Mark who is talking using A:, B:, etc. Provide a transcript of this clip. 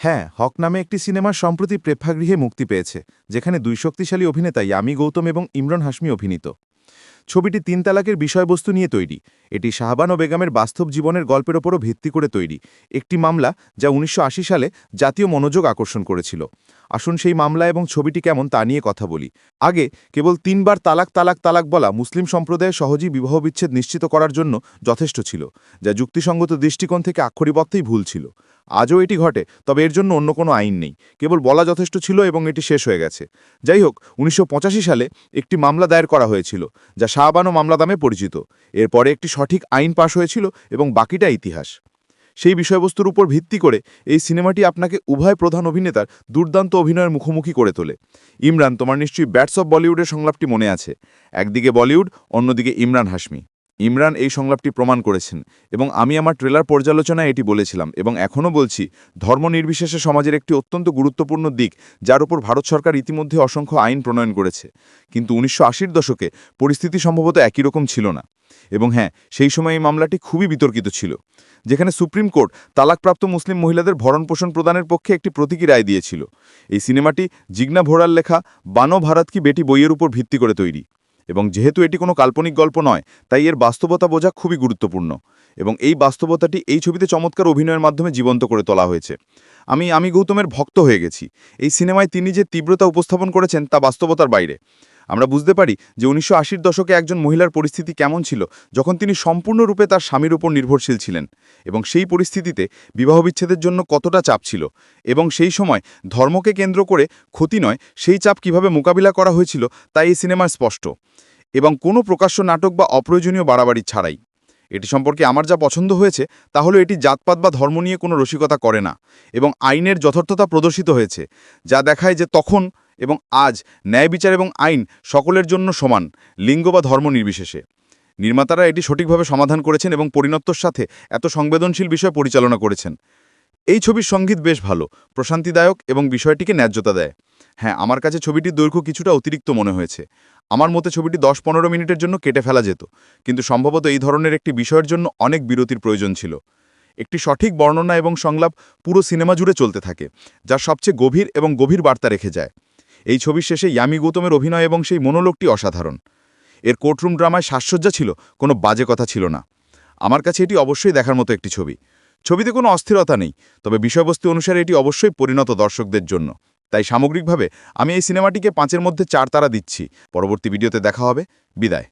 A: হ্যাঁ, হক নামে একটি সিনেমা সম্প্রতি প্রেক্ষাগৃহে মুক্তি পেয়েছে, যেখানে দুই শক্তিশালী অভিনেতা ইয়ামি গৌতম এবং ইমরান হাশমি অভিনীত। ছবিটি ৩ তালাকের বিষয়বস্তু নিয়ে তৈরি। এটি শাহবান ও বেগমের বাস্তব জীবনের গল্পের ওপরও ভিত্তি করে তৈরি একটি মামলা, যা ১৯৮০ সালে জাতীয় মনোযোগ আকর্ষণ করেছিল। আসুন সেই মামলা এবং ছবিটি কেমন তা নিয়ে কথা বলি। আগে কেবল ৩ বার তালাক তালাক তালাক বলা মুসলিম সম্প্রদায়ে সহজেই বিবাহবিচ্ছেদ নিশ্চিত করার জন্য যথেষ্ট ছিল, যা যুক্তিসঙ্গত দৃষ্টিকোণ থেকে আক্ষরিকতেই ভুল ছিল। আজও এটি ঘটে, তবে এর জন্য অন্য কোনো আইন নেই, কেবল বলা যথেষ্ট ছিল এবং এটি শেষ হয়ে গেছে। যাই হোক, ১৯৮৫ সালে একটি মামলা দায়ের করা হয়েছিল, যা শাহবানো মামলা নামে পরিচিত। এরপরে একটি সঠিক আইন পাশ হয়েছিল এবং বাকিটা ইতিহাস। সেই বিষয়বস্তুর উপর ভিত্তি করে এই সিনেমাটি আপনাকে উভয় প্রধান অভিনেতার দুর্দান্ত অভিনয়ের মুখোমুখি করে তোলে। ইমরান, তোমার নিশ্চয়ই ব্যাটস অব বলিউডের সংলাপটি মনে আছে। একদিকে বলিউড, অন্যদিকে ইমরান হাশমি। ইমরান এই সংলাপটি প্রমাণ করেছেন, এবং আমি আমার ট্রেলার পর্যালোচনায় এটি বলেছিলাম এবং এখনও বলছি, ধর্ম নির্বিশেষে সমাজের একটি অত্যন্ত গুরুত্বপূর্ণ দিক, যার উপর ভারত সরকার ইতিমধ্যে অসংখ্য আইন প্রণয়ন করেছে। কিন্তু ১৯৮০-র দশকে পরিস্থিতি সম্ভবত একই রকম ছিল না। এবং হ্যাঁ, সেই সময় এই মামলাটি খুবই বিতর্কিত ছিল, যেখানে সুপ্রিম কোর্ট তালাকপ্রাপ্ত মুসলিম মহিলাদের ভরণপোষণ প্রদানের পক্ষে একটি প্রতীকী রায় দিয়েছিল। এই সিনেমাটি জিগনা ভোরার লেখা বানো ভারত কি বেটি বইয়ের উপর ভিত্তি করে তৈরি, এবং যেহেতু এটি কোনো কাল্পনিক গল্প নয়, তাই এর বাস্তবতা বোঝা খুবই গুরুত্বপূর্ণ। এবং এই বাস্তবতাটি এই ছবিতে চমৎকার অভিনয়ের মাধ্যমে জীবন্ত করে তোলা হয়েছে। আমি গৌতমের ভক্ত হয়ে গেছি। এই সিনেমায় তিনি যে তীব্রতা উপস্থাপন করেছেন তা বাস্তবতার বাইরে। আমরা বুঝতে পারি যে ১৯৮০-র দশকে একজন মহিলার পরিস্থিতি কেমন ছিল, যখন তিনি সম্পূর্ণরূপে তার স্বামীর উপর নির্ভরশীল ছিলেন, এবং সেই পরিস্থিতিতে বিবাহবিচ্ছেদের জন্য কতটা চাপ ছিল, এবং সেই সময় ধর্মকে কেন্দ্র করে ক্ষতি নয়, সেই চাপ কিভাবে মোকাবিলা করা হয়েছিল, তাই এই সিনেমার স্পষ্ট, এবং কোনো প্রকাশ্য নাটক বা অপ্রয়োজনীয় বাড়াবাড়ি ছাড়াই। এটি সম্পর্কে আমার যা পছন্দ হয়েছে তা হলো এটি জাতপাত বা ধর্ম নিয়ে কোনো রসিকতা করে না, এবং আইনের যথার্থতা প্রদর্শিত হয়েছে, যা দেখায় যে তখন এবং আজ ন্যায় বিচার এবং আইন সকলের জন্য সমান, লিঙ্গ বা ধর্ম নির্বিশেষে। নির্মাতারা এটি সঠিকভাবে সমাধান করেছেন এবং পরিণতর সাথে এত সংবেদনশীল বিষয় পরিচালনা করেছেন। এই ছবির সঙ্গীত বেশ ভালো, প্রশান্তিদায়ক এবং বিষয়টিকে ন্যায্যতা দেয়। হ্যাঁ, আমার কাছে ছবিটির দৈর্ঘ্য কিছুটা অতিরিক্ত মনে হয়েছে। আমার মতে ছবিটি ১০-১৫ মিনিটের জন্য কেটে ফেলা যেত, কিন্তু সম্ভবত এই ধরনের একটি বিষয়ের জন্য অনেক বিরতির প্রয়োজন ছিল। একটি সঠিক বর্ণনা এবং সংলাপ পুরো সিনেমা জুড়ে চলতে থাকে, যা সবচেয়ে গভীর এবং গভীর বার্তা রেখে যায়। এই ছবির শেষে ইয়ামি গৌতমের অভিনয় এবং সেই মনোলোগটি অসাধারণ। এর কোর্টরুম ড্রামায় সাজসজ্জা ছিল, কোনো বাজে কথা ছিল না। আমার কাছে এটি অবশ্যই দেখার মতো একটি ছবি। ছবিতে কোনো অস্থিরতা নেই, তবে বিষয়বস্তু অনুসারে এটি অবশ্যই পরিণত দর্শকদের জন্য। তাই সামগ্রিকভাবে আমি এই সিনেমাটিকে ৫-এর মধ্যে ৪ তারা দিচ্ছি। পরবর্তী ভিডিওতে দেখা হবে। বিদায়।